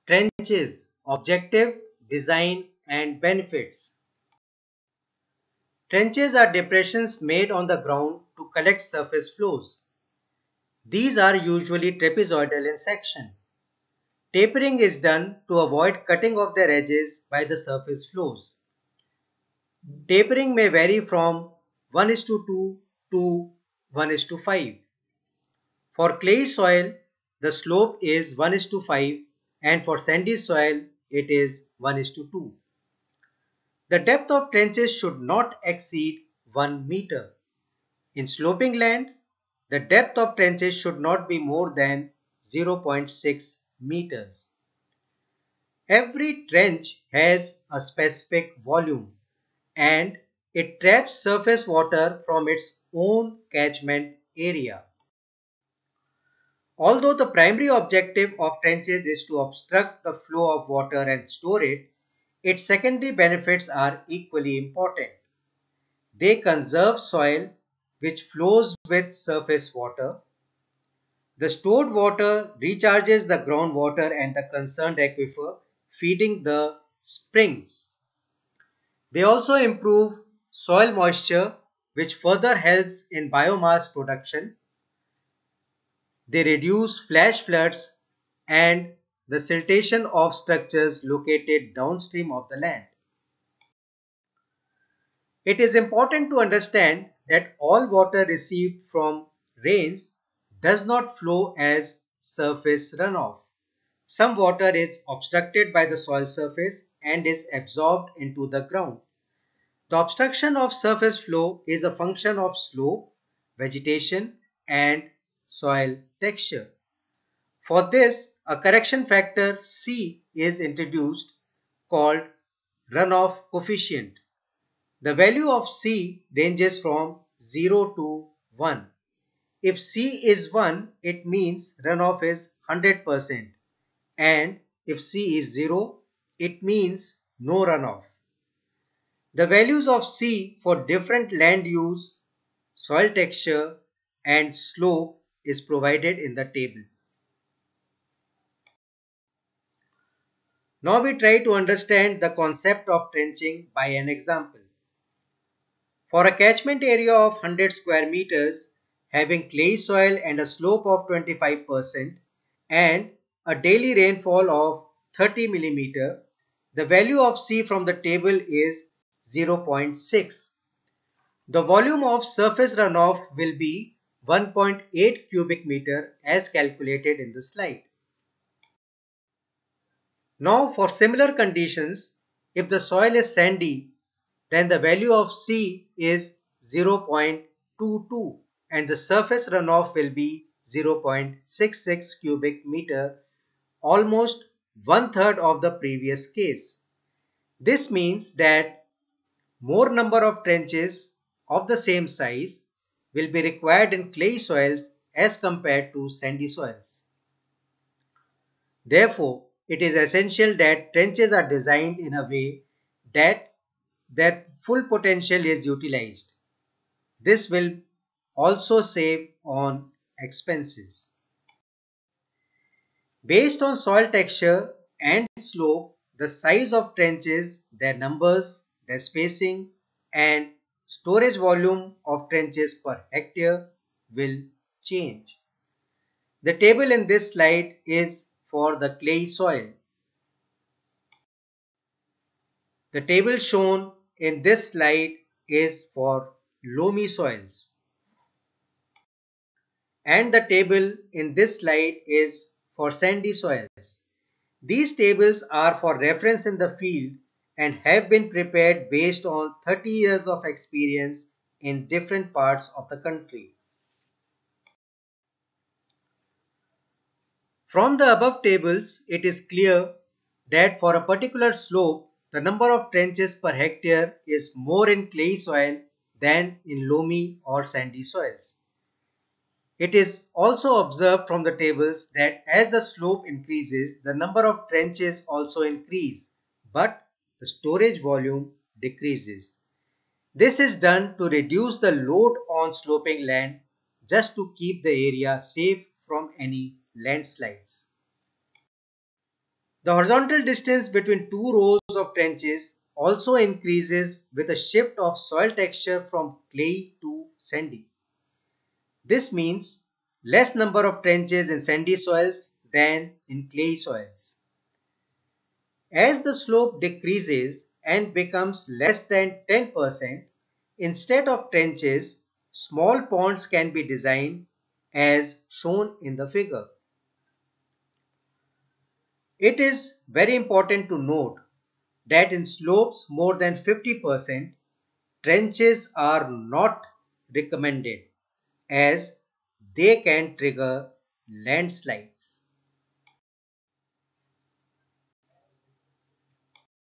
Trenches, objective, design and benefits. Trenches are depressions made on the ground to collect surface flows. These are usually trapezoidal in section. Tapering is done to avoid cutting of their edges by the surface flows. Tapering may vary from 1:2 to 1:5. For clay soil, the slope is 1:5 and for sandy soil, it is 1:2. The depth of trenches should not exceed 1 meter. In sloping land, the depth of trenches should not be more than 0.6 meters. Every trench has a specific volume and it traps surface water from its own catchment area. Although the primary objective of trenches is to obstruct the flow of water and store it, its secondary benefits are equally important. They conserve soil which flows with surface water. The stored water recharges the groundwater and the concerned aquifer, feeding the springs. They also improve soil moisture, which further helps in biomass production. They reduce flash floods and the siltation of structures located downstream of the land. It is important to understand that all water received from rains does not flow as surface runoff. Some water is obstructed by the soil surface and is absorbed into the ground. The obstruction of surface flow is a function of slope, vegetation, and soil texture. For this, a correction factor C is introduced called runoff coefficient. The value of C ranges from 0 to 1. If C is 1, it means runoff is 100%, and if C is 0, it means no runoff. The values of C for different land use, soil texture, and slope is provided in the table. Now we try to understand the concept of trenching by an example. For a catchment area of 100 square meters having clay soil and a slope of 25% and a daily rainfall of 30 mm, the value of C from the table is 0.6. The volume of surface runoff will be 1.8 cubic meter as calculated in the slide. Now for similar conditions, if the soil is sandy, then the value of C is 0.22 and the surface runoff will be 0.66 cubic meter, almost one-third of the previous case. This means that more number of trenches of the same size will be required in clay soils as compared to sandy soils. Therefore, it is essential that trenches are designed in a way that their full potential is utilized. This will also save on expenses. Based on soil texture and slope, the size of trenches, their numbers, their spacing, and storage volume of trenches per hectare will change. The table in this slide is for the clay soil. The table shown in this slide is for loamy soils. And the table in this slide is for sandy soils. These tables are for reference in the field and have been prepared based on 30 years of experience in different parts of the country. From the above tables, it is clear that for a particular slope, the number of trenches per hectare is more in clay soil than in loamy or sandy soils. It is also observed from the tables that as the slope increases, the number of trenches also increase, but the storage volume decreases. This is done to reduce the load on sloping land just to keep the area safe from any landslides. The horizontal distance between two rows of trenches also increases with a shift of soil texture from clay to sandy. This means less number of trenches in sandy soils than in clay soils. As the slope decreases and becomes less than 10%, instead of trenches, small ponds can be designed as shown in the figure. It is very important to note that in slopes more than 50%, trenches are not recommended as they can trigger landslides.